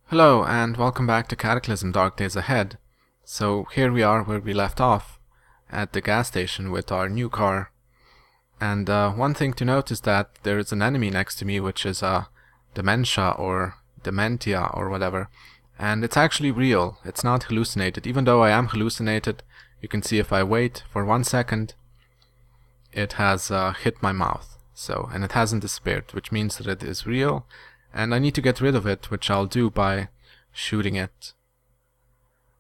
Hello and welcome back to Cataclysm Dark Days Ahead. So here we are where we left off, at the gas station with our new car. And one thing to note is that there is an enemy next to me, which is dementia or dementia or whatever. And it's actually real, it's not hallucinated. Even though I am hallucinated, you can see if I wait for 1 second, it has hit my mouth. And it hasn't disappeared, which means that it is real. And I need to get rid of it, which I'll do by shooting it.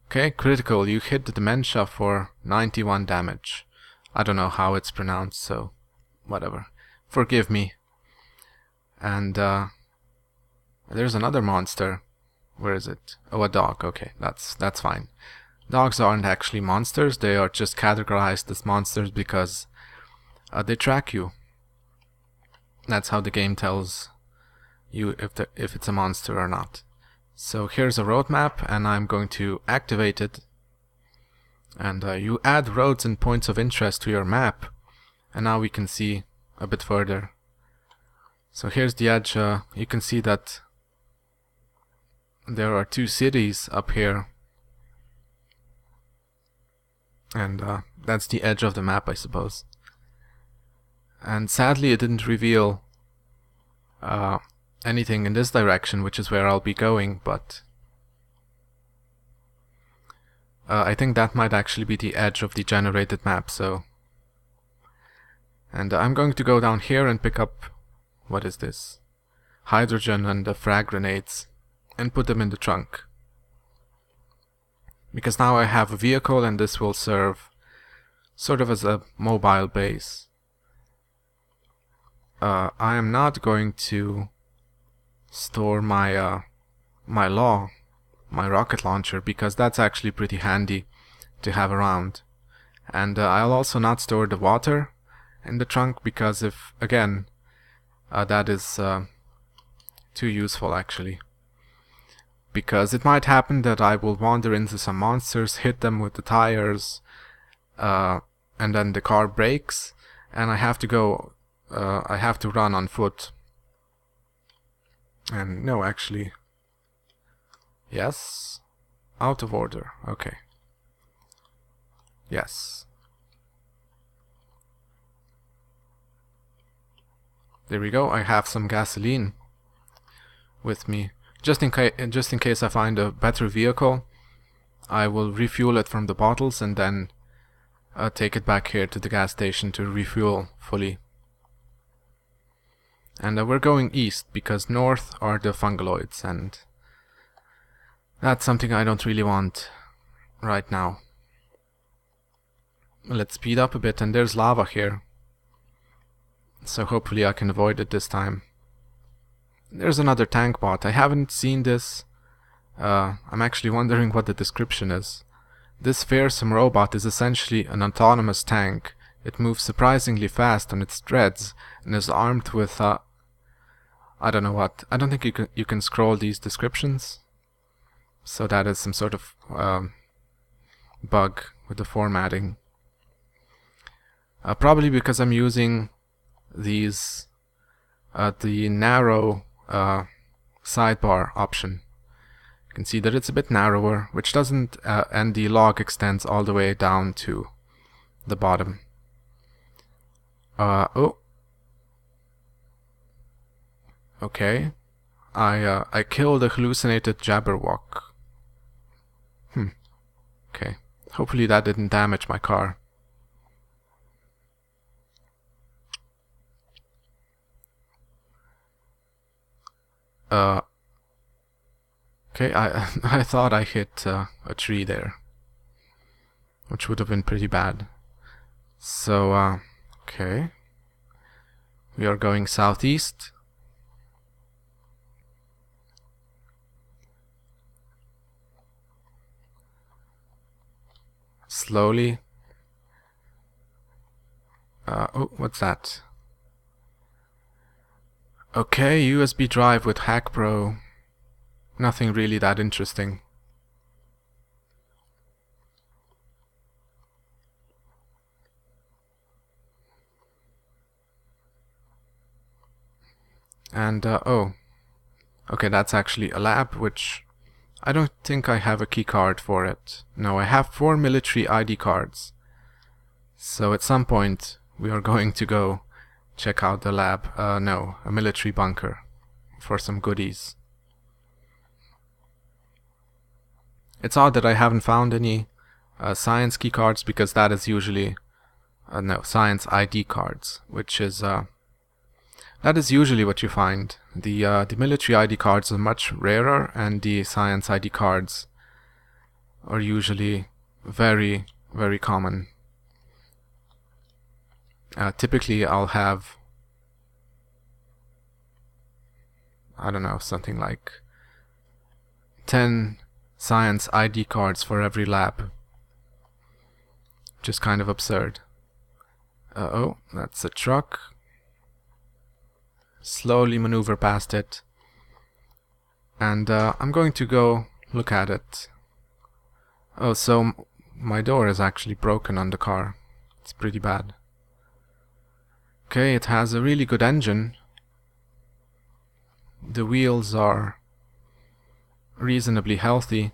Okay, critical. You hit the dementia for 91 damage. I don't know how it's pronounced, so whatever. Forgive me. And there's another monster. Where is it? Oh, a dog. Okay, that's fine. Dogs aren't actually monsters. They are just categorized as monsters because they track you. That's how the game tells you if it's a monster or not. So here's a roadmap, and I'm going to activate it. And you add roads and points of interest to your map, and now we can see a bit further. So here's the edge. You can see that there are 2 cities up here, and that's the edge of the map, I suppose. And sadly it didn't reveal anything in this direction, which is where I'll be going, but I think that might actually be the edge of the generated map. And I'm going to go down here and pick up, what is this? Hydrogen and the frag grenades, and put them in the trunk. Because now I have a vehicle, and this will serve sort of as a mobile base. I am not going to store my rocket launcher, because that's actually pretty handy to have around. And I'll also not store the water in the trunk, because if, again, that is too useful actually. Because it might happen that I will wander into some monsters, hit them with the tires, and then the car breaks, and I have to run on foot. And no, actually, yes, out of order. Okay, yes, there we go. I have some gasoline with me, just in case I find a better vehicle. I will refuel it from the bottles and then take it back here to the gas station to refuel fully. And we're going east, because north are the fungaloids, and that's something I don't really want right now. Let's speed up a bit, and there's lava here, so hopefully I can avoid it this time. There's another tank bot. I haven't seen this. I'm actually wondering what the description is. This fearsome robot is essentially an autonomous tank. It moves surprisingly fast on its treads and is armed with I don't know what. I don't think you can scroll these descriptions. So that is some sort of bug with the formatting. Probably because I'm using these the narrow sidebar option. You can see that it's a bit narrower, which doesn't and the log extends all the way down to the bottom. Oh. Okay. I killed a hallucinated Jabberwock. Okay. Hopefully that didn't damage my car. Okay, I thought I hit a tree there, which would have been pretty bad. So, okay. We are going southeast. Slowly. Oh, what's that? Okay, USB drive with Hack Pro. Nothing really that interesting. And, oh. Okay, that's actually a lab, which I don't think I have a key card for it. No, I have 4 military ID cards. So at some point we are going to go check out the lab. No, a military bunker for some goodies. It's odd that I haven't found any science key cards, because that is usually no, science ID cards, which is that is usually what you find. The military ID cards are much rarer, and the science ID cards are usually very, very common. Typically I'll have, I don't know, something like 10 science ID cards for every lab. Just kind of absurd. Oh, that's a truck. Slowly maneuver past it. And I'm going to go look at it. Oh, so my door is actually broken on the car. It's pretty bad. Okay, it has a really good engine. The wheels are reasonably healthy.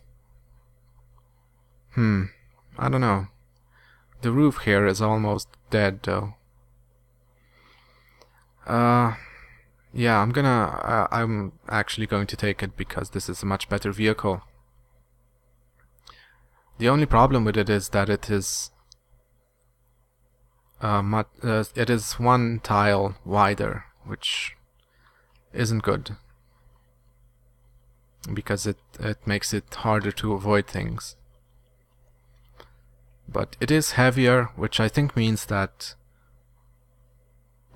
I don't know. The roof here is almost dead though. Yeah, I'm actually going to take it because this is a much better vehicle. The only problem with it is that it is one tile wider, which isn't good, because it makes it harder to avoid things. But it is heavier, which I think means that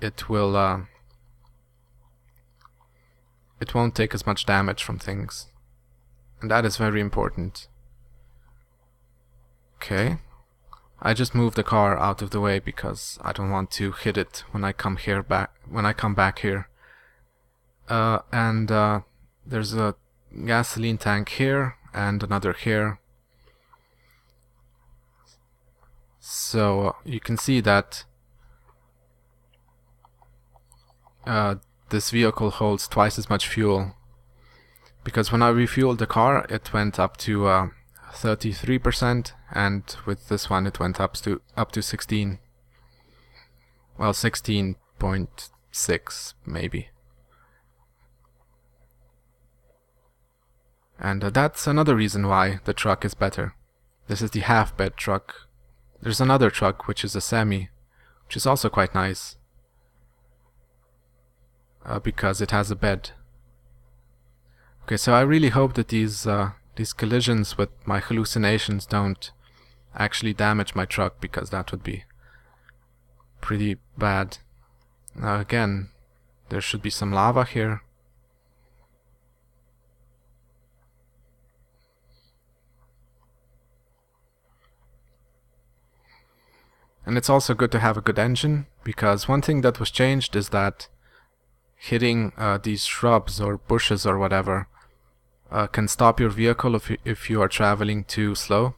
it will it won't take as much damage from things, and that is very important. Okay, I just moved the car out of the way because I don't want to hit it when I come back here. There's a gasoline tank here and another here. So you can see that this vehicle holds twice as much fuel, because when I refueled the car it went up to 33%, and with this one it went up to 16. Well, 16.6 maybe. And that's another reason why the truck is better. This is the half-bed truck. There's another truck which is a semi, which is also quite nice, because it has a bed. Okay, so I really hope that these collisions with my hallucinations don't actually damage my truck, because that would be pretty bad. Now again, there should be some lava here. And it's also good to have a good engine, because one thing that was changed is that hitting these shrubs or bushes or whatever can stop your vehicle if you are traveling too slow.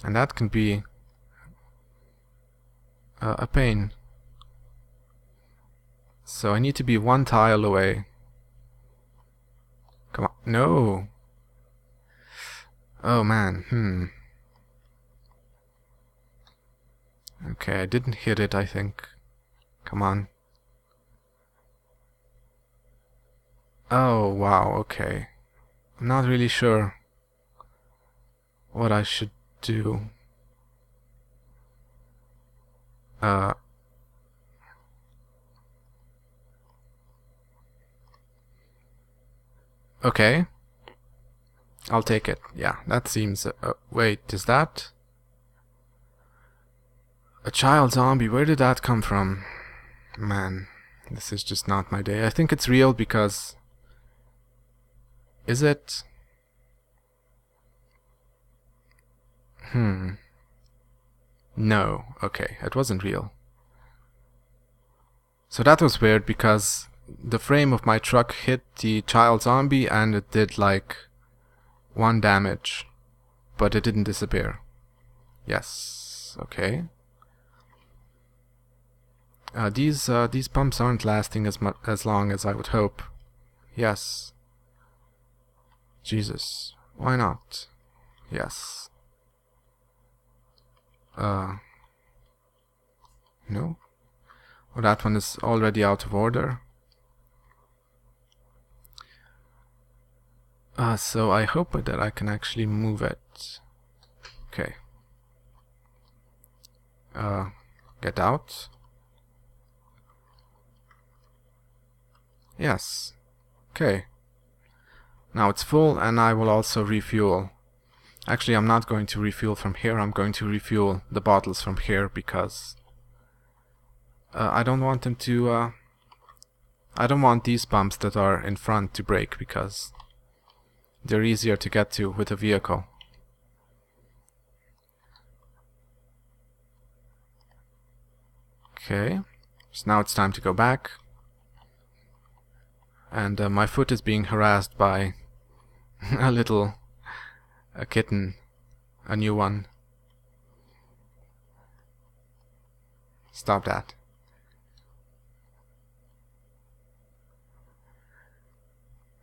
And that can be a pain. So I need to be one tile away. Come on. No! Oh man, Okay, I didn't hit it, I think. Come on. Oh, wow, okay. I'm not really sure what I should do. Okay. I'll take it. Yeah, that seems... wait, is that... a child zombie? Where did that come from? Man, this is just not my day. I think it's real because... Is it? No. Okay, it wasn't real. So that was weird, because the frame of my truck hit the child zombie and it did like 1 damage, but it didn't disappear. Yes. Okay. These pumps aren't lasting as long as I would hope. Yes. Jesus, why not? Yes. No? Oh, that one is already out of order. So I hope that I can actually move it. Okay. Get out. Yes. Okay. Now it's full, and I will also refuel. Actually, I'm not going to refuel from here. I'm going to refuel the bottles from here because I don't want them to. I don't want these pumps that are in front to break because they're easier to get to with a vehicle. Okay, so now it's time to go back. And my foot is being harassed by a kitten, a new one. Stop that.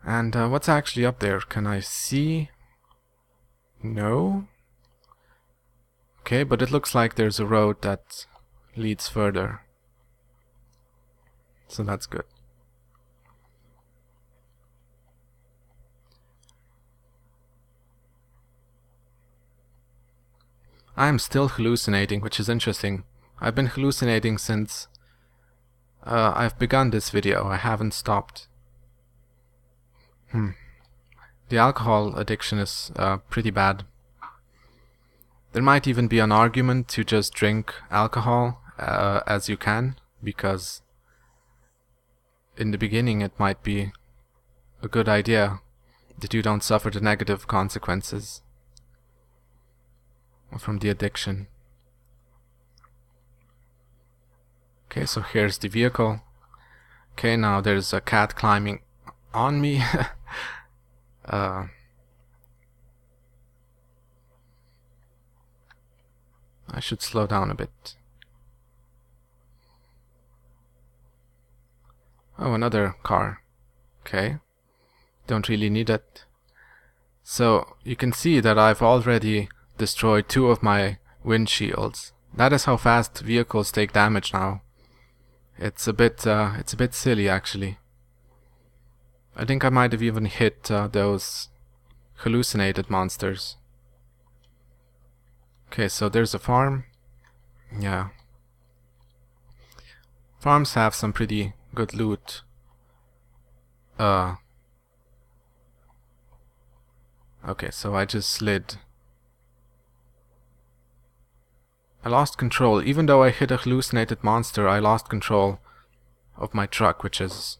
And what's actually up there? Can I see? No? Okay, but it looks like there's a road that leads further. So that's good. I'm still hallucinating, which is interesting. I've been hallucinating since I've begun this video. I haven't stopped. The alcohol addiction is pretty bad. There might even be an argument to just drink alcohol as you can, because in the beginning it might be a good idea that you don't suffer the negative consequences from the addiction. Okay, so here's the vehicle. Okay, now there's a cat climbing on me. I should slow down a bit. Oh, another car. Okay, don't really need it. So you can see that I've already destroyed 2 of my windshields. That is how fast vehicles take damage now. It's a bit silly actually. I think I might have even hit those hallucinated monsters. Okay, so there's a farm. Yeah. Farms have some pretty good loot. Okay, so I just slid. I lost control. Even though I hit a hallucinated monster, I lost control of my truck, which is...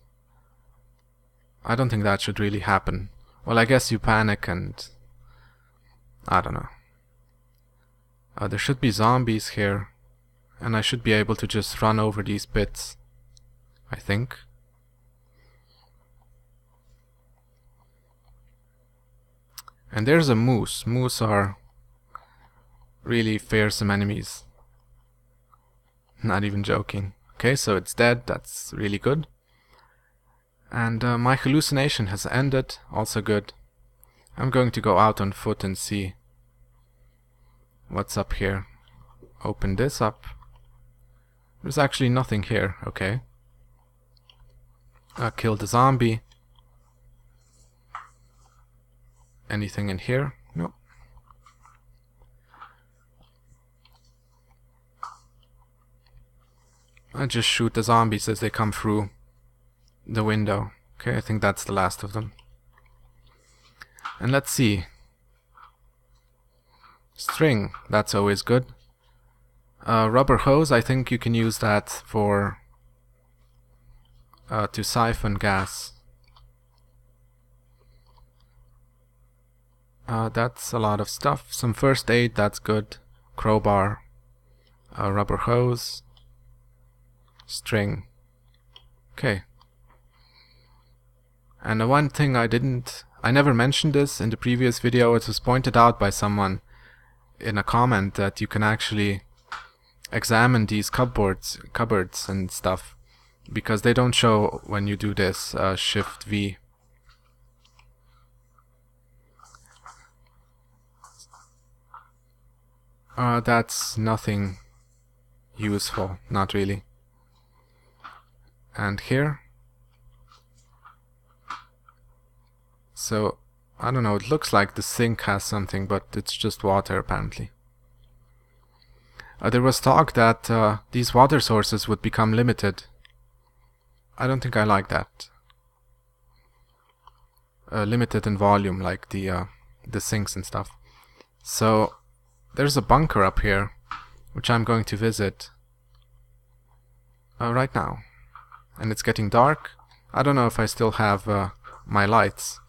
I don't think that should really happen. Well, I guess you panic and... I don't know. There should be zombies here, and I should be able to just run over these pits, I think. And there's a moose. Moose are really fearsome enemies. Not even joking. Okay, so it's dead. That's really good. And my hallucination has ended. Also good. I'm going to go out on foot and see what's up here. Open this up. There's actually nothing here. Okay. Kill the zombie. Anything in here? Nope. I just shoot the zombies as they come through the window. Okay, I think that's the last of them. And let's see. String, that's always good. Rubber hose, I think you can use that for to siphon gas. That's a lot of stuff. Some first aid, that's good. Crowbar, rubber hose, string. Okay. And one thing I never mentioned this in the previous video. It was pointed out by someone in a comment that you can actually examine these cupboards and stuff, because they don't show when you do this Shift V. That's nothing useful, not really. And here, so I don't know, it looks like the sink has something, but it's just water apparently. There was talk that these water sources would become limited. I don't think I like that. Limited in volume, like the sinks and stuff. So there's a bunker up here, which I'm going to visit right now. And it's getting dark. I don't know if I still have my lights.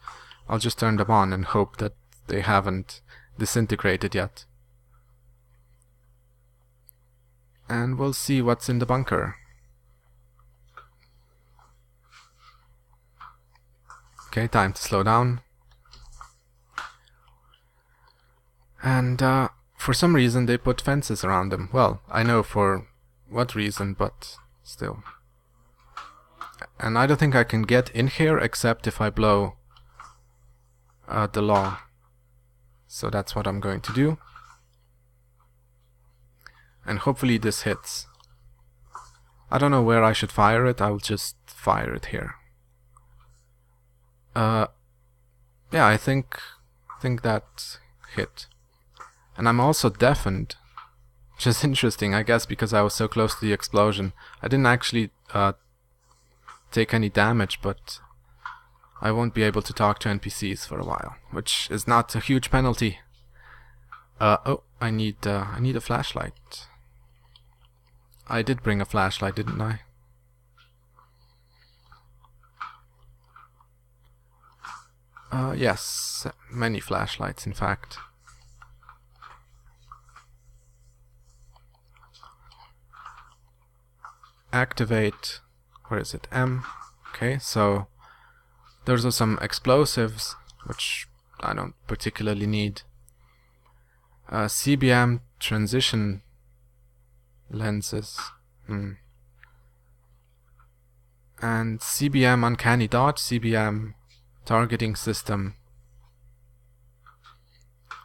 I'll just turn them on and hope that they haven't disintegrated yet. And we'll see what's in the bunker. Okay, time to slow down. And for some reason they put fences around them. Well, I know for what reason, but still. And I don't think I can get in here except if I blow the law. So that's what I'm going to do. And hopefully this hits. I don't know where I should fire it, I'll just fire it here. Yeah, I think that hit. And I'm also deafened. Which is interesting, I guess, because I was so close to the explosion. I didn't actually take any damage, but I won't be able to talk to NPCs for a while, which is not a huge penalty. Oh, I need a flashlight. I did bring a flashlight, didn't I? Yes, many flashlights, in fact. Activate, where is it? M. Okay, so there's also some explosives, which I don't particularly need. CBM transition lenses. And CBM uncanny dodge, CBM targeting system,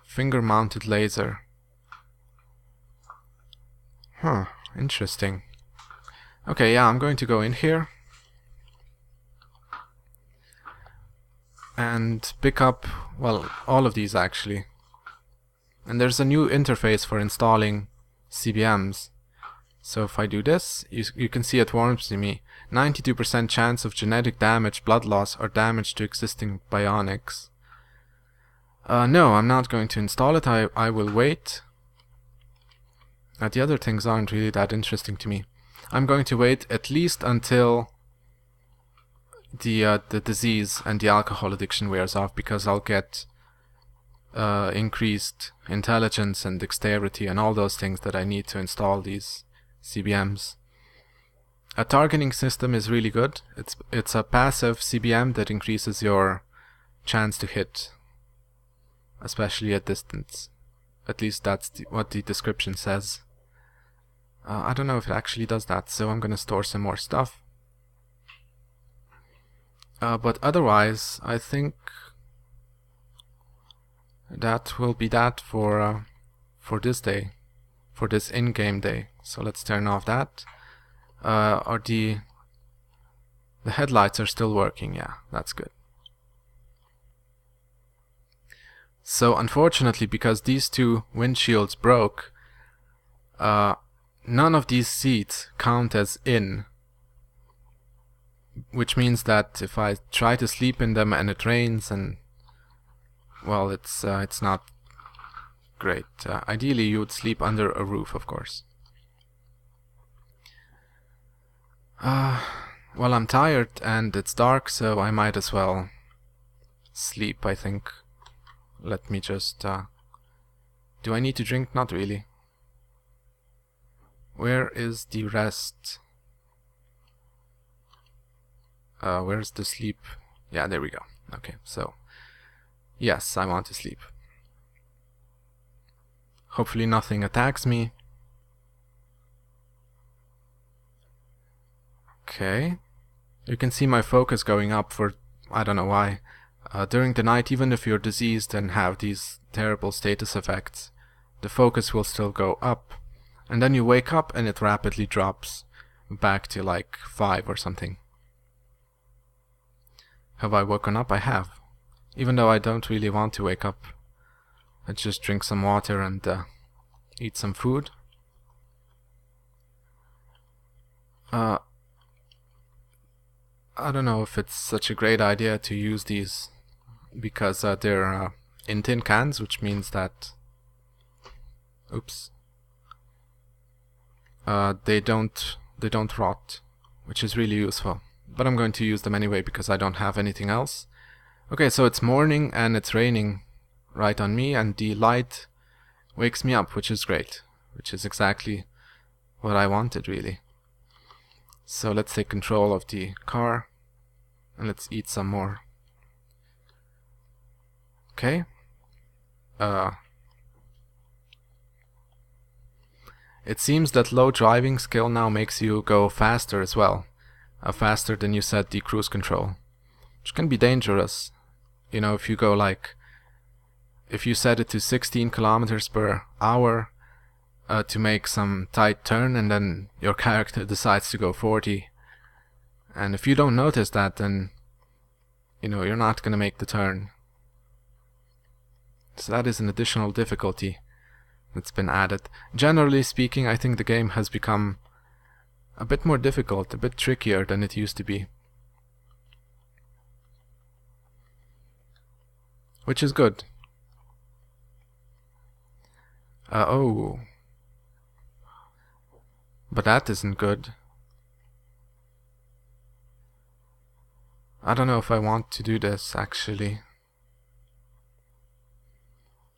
finger mounted laser. Huh, interesting. Okay, yeah, I'm going to go in here and pick up, well, all of these actually. And there's a new interface for installing CBMs. So if I do this, you can see it warns me 92% chance of genetic damage, blood loss, or damage to existing bionics. No, I'm not going to install it. I will wait. The other things aren't really that interesting to me. I'm going to wait at least until the disease and the alcohol addiction wears off, because I'll get increased intelligence and dexterity and all those things that I need to install these CBMs. A targeting system is really good. It's a passive CBM that increases your chance to hit, especially at distance. At least that's what the description says. I don't know if it actually does that, so I'm gonna store some more stuff. But otherwise, I think that will be that for this day, for this in-game day. So let's turn off that. Are the headlights are still working? Yeah, that's good. So unfortunately, because these two windshields broke, none of these seats count as in, which means that if I try to sleep in them and it rains, and well, it's not great. Ideally you would sleep under a roof, of course. Well, I'm tired and it's dark, so I might as well sleep, I think. Let me just do I need to drink? Not really. Where is the rest? Where's the sleep? Yeah, there we go. Okay, so yes, I want to sleep. Hopefully nothing attacks me. Okay. You can see my focus going up for I don't know why. During the night, even if you're diseased and have these terrible status effects, the focus will still go up, and then you wake up and it rapidly drops back to like 5 or something. Have I woken up? I have. Even though I don't really want to wake up. Let's just drink some water and eat some food. I don't know if it's such a great idea to use these because they're in tin cans, which means that they don't rot, which is really useful. But I'm going to use them anyway because I don't have anything else. Okay, so it's morning and it's raining right on me, and the light wakes me up, which is great, which is exactly what I wanted, really. So let's take control of the car and let's eat some more. Okay. It seems that low driving skill now makes you go faster as well. Faster than you set the cruise control, which can be dangerous. You know, if you go like, if you set it to 16 kilometers per hour to make some tight turn, and then your character decides to go 40, and if you don't notice that, then you know you're not gonna make the turn. So that is an additional difficulty that's been added. Generally speaking, I think the game has become a bit more difficult, a bit trickier than it used to be. Which is good. Oh. But that isn't good. I don't know if I want to do this, actually.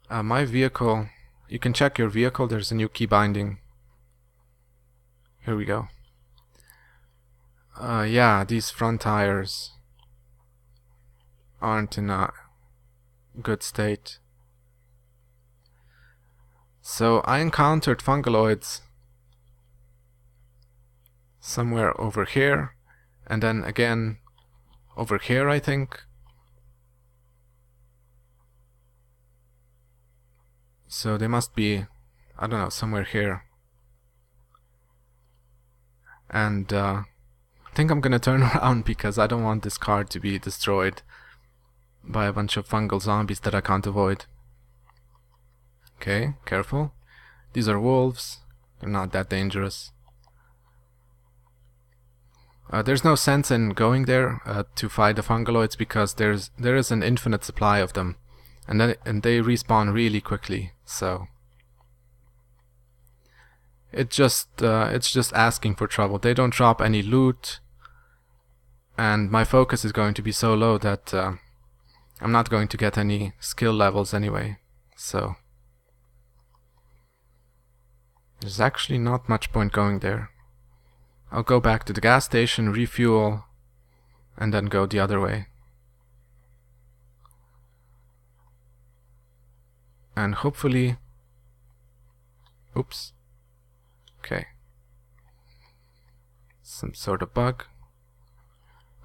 My vehicle... You can check your vehicle, there's a new key binding. Here we go. Yeah, these front tires aren't in a good state. So I encountered fungaloids somewhere over here, and then again over here, I think. So they must be, I don't know, somewhere here. And I think I'm gonna turn around because I don't want this car to be destroyed by a bunch of fungal zombies that I can't avoid. Okay, careful. These are wolves. They're not that dangerous. There's no sense in going there to fight the fungaloids because there is an infinite supply of them, and they respawn really quickly. So it's just asking for trouble. They don't drop any loot, and my focus is going to be so low that I'm not going to get any skill levels anyway. So there's actually not much point going there. I'll go back to the gas station, refuel, and then go the other way. And hopefully... Oops. Okay. Some sort of bug.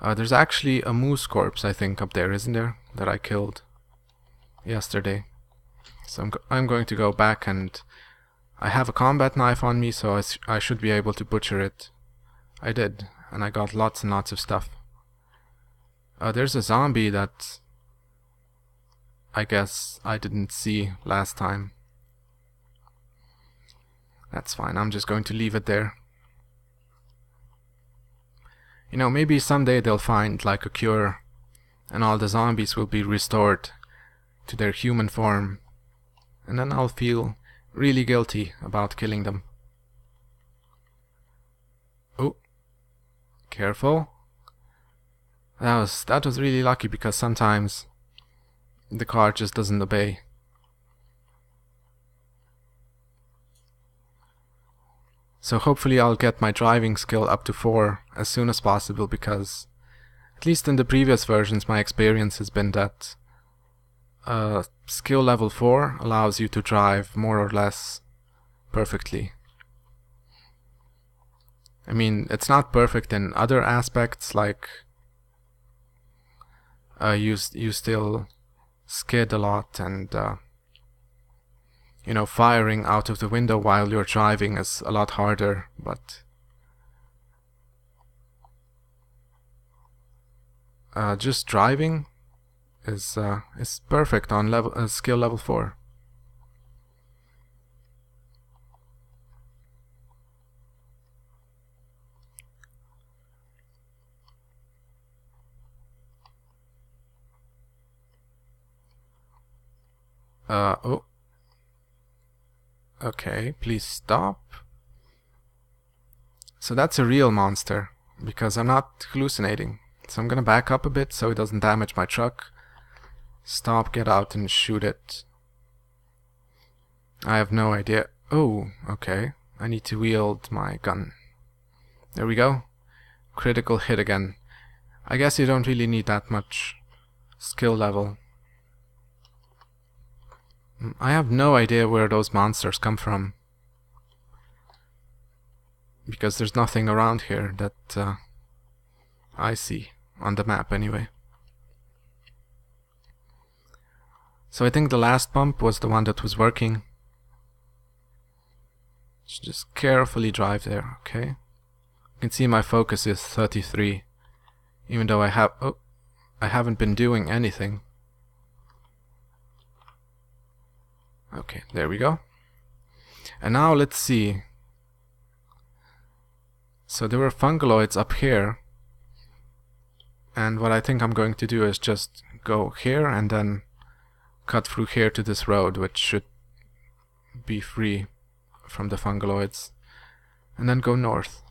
There's actually a moose corpse, I think, up there, isn't there? That I killed yesterday. So I'm going to go back, and I have a combat knife on me, so I should be able to butcher it. I did, and I got lots and lots of stuff. There's a zombie that I guess I didn't see last time. That's fine, I'm just going to leave it there. You know, maybe someday they'll find like a cure and all the zombies will be restored to their human form, and then I'll feel really guilty about killing them. Oh, careful. That was really lucky because sometimes the car just doesn't obey. So hopefully I'll get my driving skill up to 4 as soon as possible, because at least in the previous versions my experience has been that skill level 4 allows you to drive more or less perfectly. I mean, it's not perfect in other aspects, like you still skid a lot, and you know, firing out of the window while you're driving is a lot harder, but just driving is perfect on level skill level 4. Oh. Okay, please stop. So that's a real monster, because I'm not hallucinating. So I'm gonna back up a bit so it doesn't damage my truck. Stop, get out, and shoot it. I have no idea. Oh, okay. I need to wield my gun. There we go. Critical hit again. I guess you don't really need that much skill level. I have no idea where those monsters come from, because there's nothing around here that I see on the map anyway. So I think the last pump was the one that was working. Just carefully drive there, okay? You can see my focus is 33, even though I haven't been doing anything. Okay, there we go. And now let's see. So there were fungaloids up here, and what I think I'm going to do is just go here and then cut through here to this road, which should be free from the fungaloids, and then go north.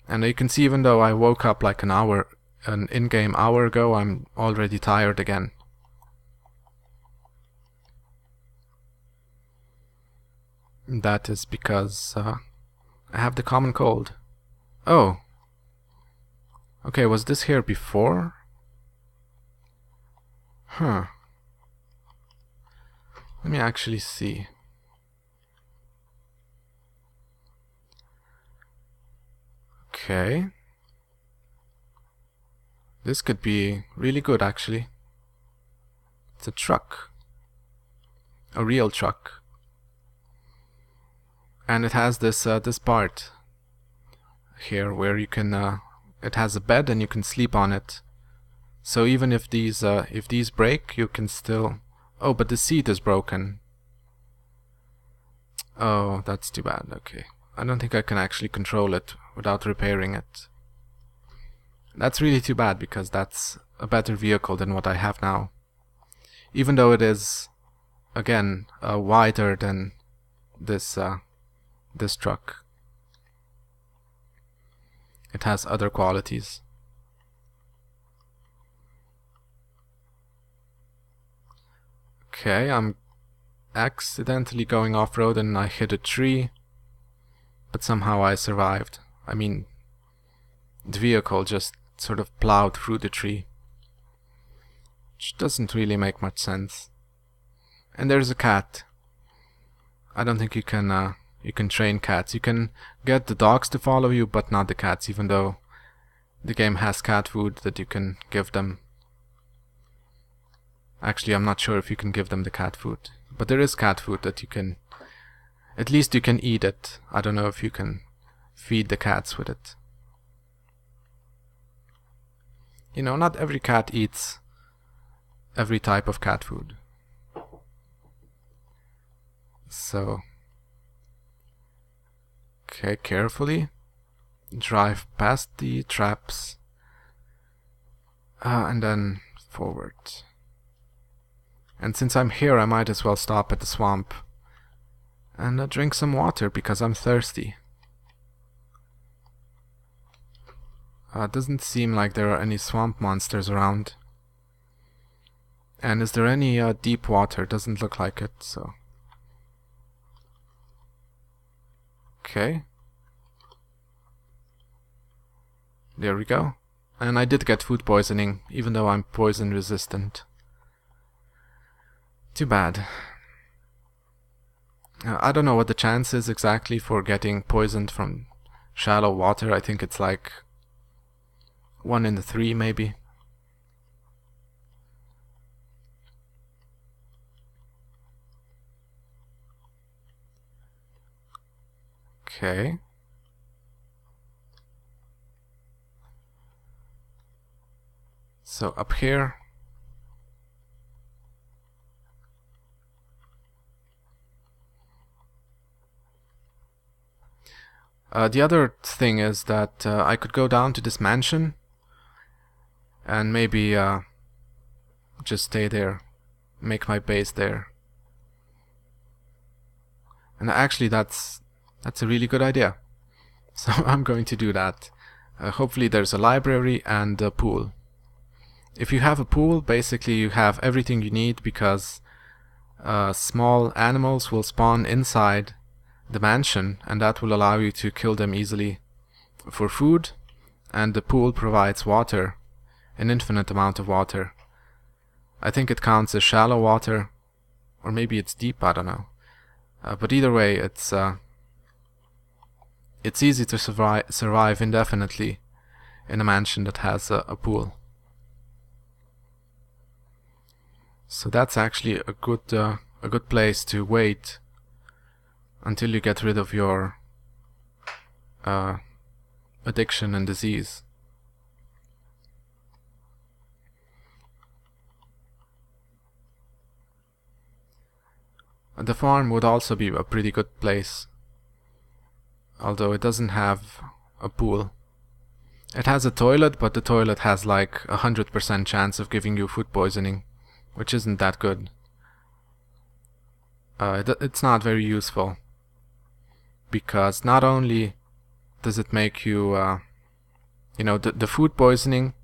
And you can see, even though I woke up like an in-game hour ago, I'm already tired again. That is because I have the common cold. Oh. Okay, was this here before? Huh. Let me actually see. Okay. This could be really good, actually. It's a truck. A real truck. And it has this this part here where you can it has a bed and you can sleep on it. So even if these break, you can still... Oh, but the seat is broken. Oh, that's too bad. Okay, I don't think I can actually control it without repairing it. That's really too bad, because that's a better vehicle than what I have now. Even though it is, again, wider than this this truck. It has other qualities. Okay, I'm accidentally going off-road and I hit a tree, but somehow I survived. I mean, the vehicle just sort of plowed through the tree, which doesn't really make much sense. And there's a cat. I don't think you can train cats. You can get the dogs to follow you, but not the cats, even though the game has cat food that you can give them. Actually, I'm not sure if you can give them the cat food, but there is cat food that you can... At least you can eat it. I don't know if you can feed the cats with it. You know, not every cat eats every type of cat food. So... Okay, carefully drive past the traps and then forward. And since I'm here, I might as well stop at the swamp and drink some water, because I'm thirsty. Doesn't seem like there are any swamp monsters around. And is there any deep water? Doesn't look like it, so... Okay. There we go. And I did get food poisoning, even though I'm poison resistant. Too bad. I don't know what the chance is exactly for getting poisoned from shallow water. I think it's like 1 in 3 maybe. Okay. So up here, the other thing is that I could go down to this mansion and maybe just stay there, make my base there. And actually that's a really good idea. So I'm going to do that. Hopefully there's a library and a pool. If you have a pool, basically you have everything you need, because small animals will spawn inside the mansion, and that will allow you to kill them easily for food. And the pool provides water, an infinite amount of water. I think it counts as shallow water, or maybe it's deep, I don't know. But either way, it's easy to survive indefinitely in a mansion that has a pool. So that's actually a good place to wait until you get rid of your addiction and disease. The farm would also be a pretty good place, although it doesn't have a pool. It has a toilet, but the toilet has like 100% chance of giving you food poisoning, which isn't that good. It's not very useful, because not only does it make you, the food poisoning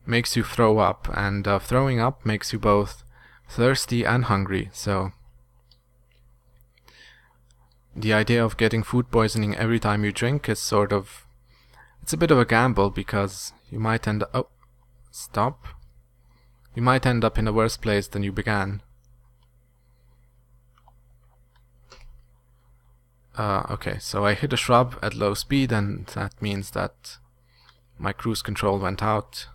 makes you throw up, and throwing up makes you both thirsty and hungry. So the idea of getting food poisoning every time you drink is it's a bit of a gamble, because you might end up... Stop. You might end up in a worse place than you began. Okay, so I hit a shrub at low speed, and that means that my cruise control went out.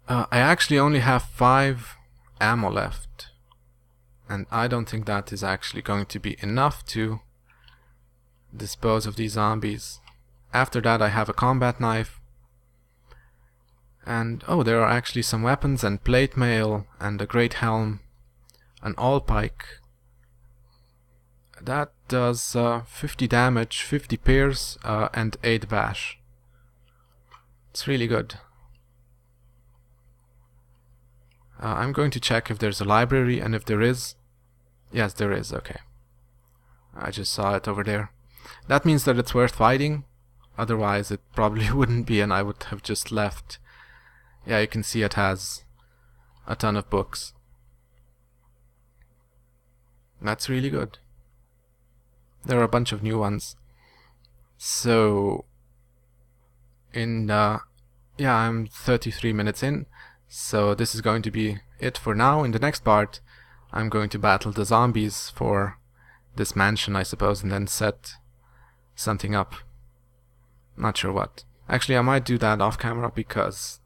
I actually only have 5 ammo left, and I don't think that is actually going to be enough to dispose of these zombies. After that I have a combat knife, and oh, there are actually some weapons and plate mail and a great helm, an all pike. That does 50 damage, 50 pierce, and 8 bash. It's really good. I'm going to check if there's a library, and if there is... Yes, there is, okay. I just saw it over there. That means that it's worth fighting, otherwise it probably wouldn't be, and I would have just left. Yeah, you can see it has a ton of books. That's really good. There are a bunch of new ones. So, yeah, I'm 33 minutes in, so this is going to be it for now. In the next part, I'm going to battle the zombies for this mansion, I suppose, and then set something up. Not sure what. Actually, I might do that off camera, because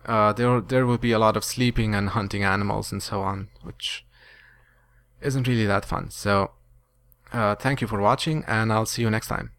there will be a lot of sleeping and hunting animals and so on, which isn't really that fun. So, thank you for watching, and I'll see you next time.